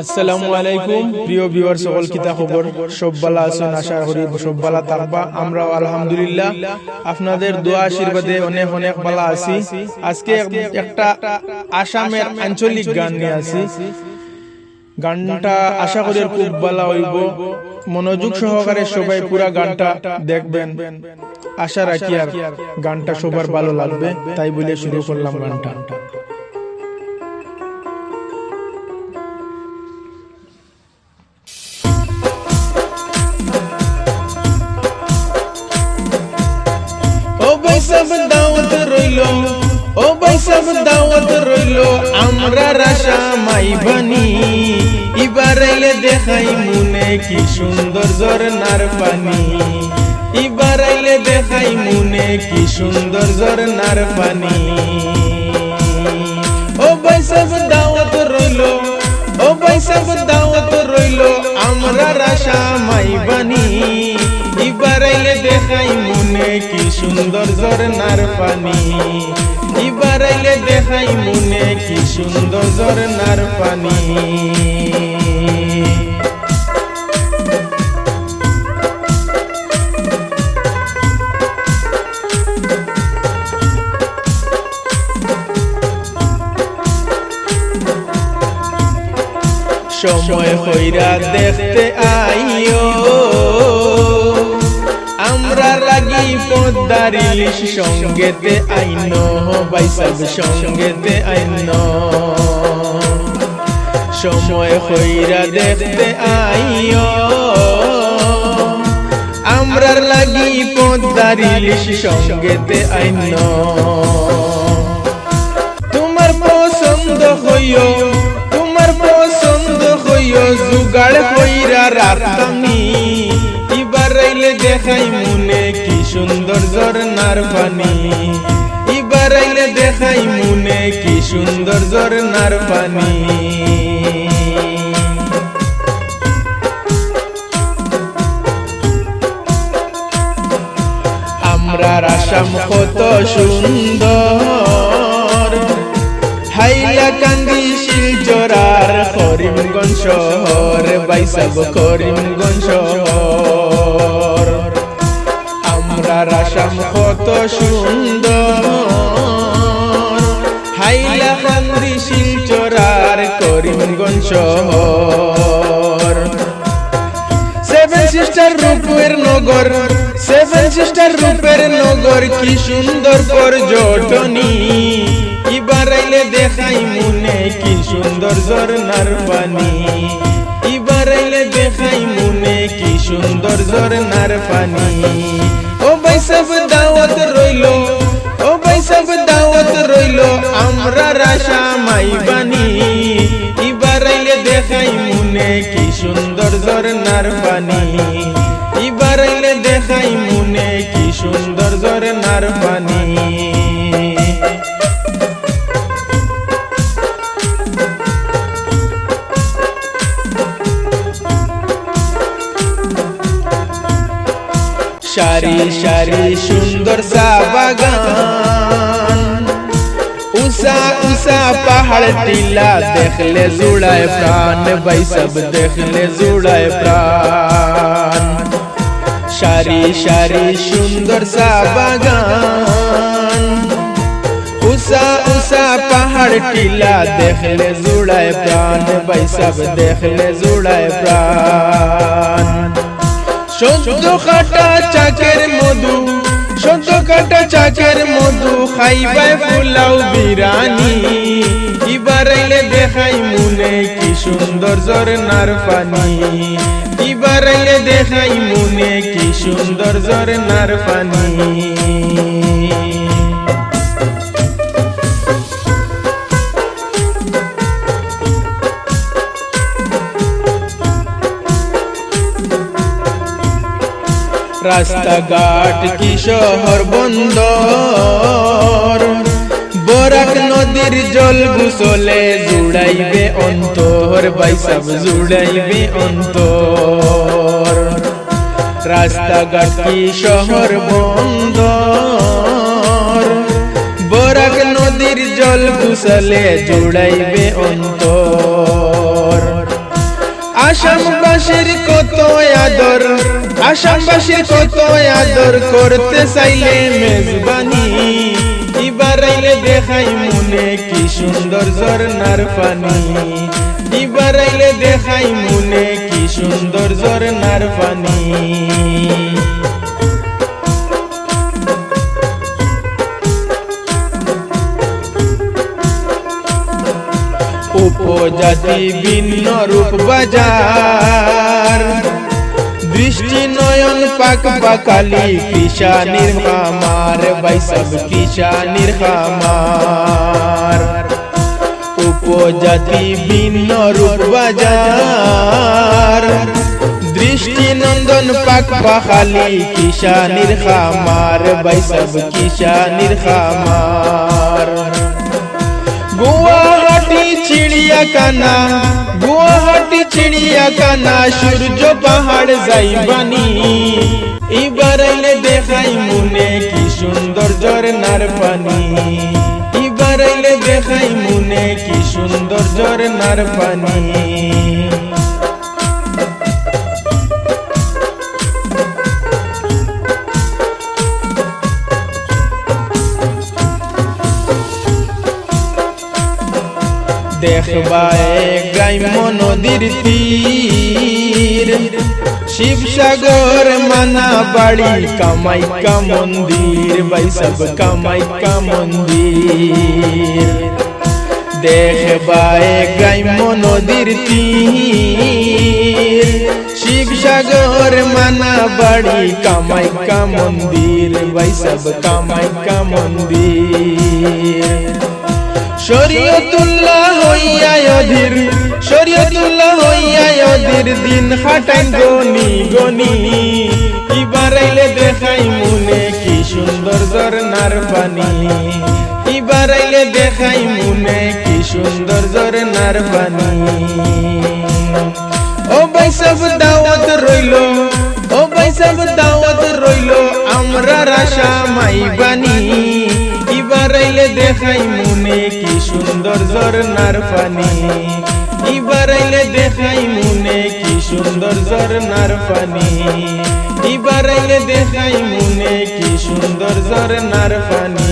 আসসালামু আলাইকুম প্রিয় ভিউয়ার, সকল কিতা খবর? সব ভালো আছেন? আশা করি সব ভালো থাকবা। আমরাও আলহামদুলিল্লাহ আপনাদের দোয়া আশীর্বাদে অনেক অনেক ভালো আছি। আজকে একটা আসামের আঞ্চলিক গান নিয়ে আসি। গানটা আশা করি খুব ভালো হইব। মনোযোগ সহকারে সবাই পুরা গানটা দেখবেন। আশা রাখি আর গানটা সবার ভালো লাগবে, তাই বলে শুরু করলাম গানটা। সব দাওয়াত রইলো, ও ভাই সব দাওয়াত রইলো, আমরা রাশা মাই বানি। এবার এলে দেখাই মনে কি সুন্দর ঝরনার পানি। এবার এলে দেখাই মনে কি সুন্দর ঝরনার পানি। ও ভাই সব দাওয়াত রইলো, ও ভাই সব দাওয়াত রইলো, আমরা রাশা মাই বানি। এবার এলে দেখাই মনে কি সুন্দর ঝরনার পানি। এবার এলে দেখাই মনে কি সুন্দর ঝরনার পানি। সময় হইরা দেখতে আইও, আমরা লাগি পদ্মার ইলিশ সঙ্গেতে আইন। ভাই সব সঙ্গেতে আইন। সময় হইরা দেখতে আইও, আমরা লাগি পদ্মার ইলিশ সঙ্গেতে আইন। তোমার পছন্দ হইও, তোমার পছন্দ হইও, জুগাড় হইরা রাতামি। এবার আইলে দেখাই মনে কি সুন্দর ঝরনার পানি। এবার আইলে দেখাই মনে কি সুন্দর ঝরনার পানি। আমরা আসাম কত সুন্দর, হাইলাকান্দি শিলচরার করিমগঞ্জ শহর, ভাই সব করিমগঞ্জ শহর। আমরা আসাম কত সুন্দর, হাইলাকান্দি শিলচরার করিমগঞ্জ শহর। সেভেন সিস্টার রূপের নগর, সেভেন সিস্টার রূপের নগর, কি সুন্দর পর্যটনী। এবার আইলে দেখাই মনে কি সুন্দর ঝরনার পানি। এবার আইলে দেখাই মনে কি সুন্দর ঝরনার পানি। ও ভাই সব দাওয়াত রইলো, ও ভাই সব দাওয়াত রইলো, আমরা রাশা মাই বানি। এবার আইলে দেখাই মনে কি সুন্দর ঝরনার পানি। এবার আইলে দেখাই মনে কি সুন্দর ঝরনার পানি। সারি সারি সুন্দর চা বাগান, উষা উষা পাহাড় টিলা, দেখলে জুড়ায় প্রাণ। ভাই সব দেখলে জুড়ায় প্রাণ। সারি সারি সুন্দর চা বাগান, উষা উষা পাহাড় টিলা, দেখলে জুড়ায় প্রাণ। ভাই সব দেখলে জুড়ায় প্রাণ। সদ্য কাটা চাকের মধু, সদ্য কাটা চাকের মধু, খাইবাই ফুলাও বিরানি। এবার আইলে দেখাই মনে কি সুন্দর ঝরনার পানি। এবার আইলে দেখাই মনে কি সুন্দর ঝরনার পানি। রাস্তাঘাট কি শহর বন্দর, বরাক নদীর জল গুসলে জুড়াইবে অন্তর। ভাই সব জুড়াইবে অন্তর। রাস্তাঘাট কি শহর বন্দর, বরাক নদীর জল গুসলে জুড়াইবে অন্তর। আসামবাসীর কত আদর, আসামবাসীর কত আদর করতে চাইলে মেজবানি, এবার আইলে দেখাই মনে কি সুন্দর ঝরনার পানি, এবার আইলে দেখাই মনে কি সুন্দর ঝরনার পানি। উপজাতি ভিন্ন রূপ বাজার, দৃষ্টি নয়ন পাক পাকালি কিষানির খামার, বৈসব কিষানির খামার। উপজাতি ভিন্ন রূপ বাজার, দৃষ্টি নন্দন পাক পাকালি কিষানির খামার, বৈসব কিষানির খামার। গুয়াহাটি চিড়িয়াখানা, গুয়াহাটি চিড়িয়াখানা, সূর্য পাহাড় যাইবানি, এবার আইলে দেখাই মনে কি সুন্দর ঝরনার পানি, এবার আইলে দেখাই মনে কি সুন্দর ঝরনার পানি। দেখবায় গ্রাম্য নদীর তীর, শিবসাগর মানা বাড়ি কামাখ্যা মন্দির, বৈসব কামাখ্যা মন্দির। দেখবায় গ্রাম্য নদীর তীর, শিবসাগর মানা বাড়ি কামাখ্যা মন্দির, বৈসব কামাখ্যা মন্দির। শরীয়তুল্লাহ হইয়া অধীর, শরীয়তুল্লাহ হইয়া অধীর, দিন খাটাই গনি গনি, এবার আইলে দেখাই মনে কি সুন্দর ঝরনার পানি, এবার আইলে দেখাই মনে কি সুন্দর ঝরনার পানি। ও বৈসব দাওয়াত রইল, ও বৈসব দাওয়াত রইল, আমরা আশা মাইবানি, এবার আইলে দেখাই মনে কি সুন্দর ঝরনার পানি, এবার আইলে দেখাই মনে কি সুন্দর ঝরনার পানি, এবার আইলে দেখাই মনে কি সুন্দর ঝরনার পানি।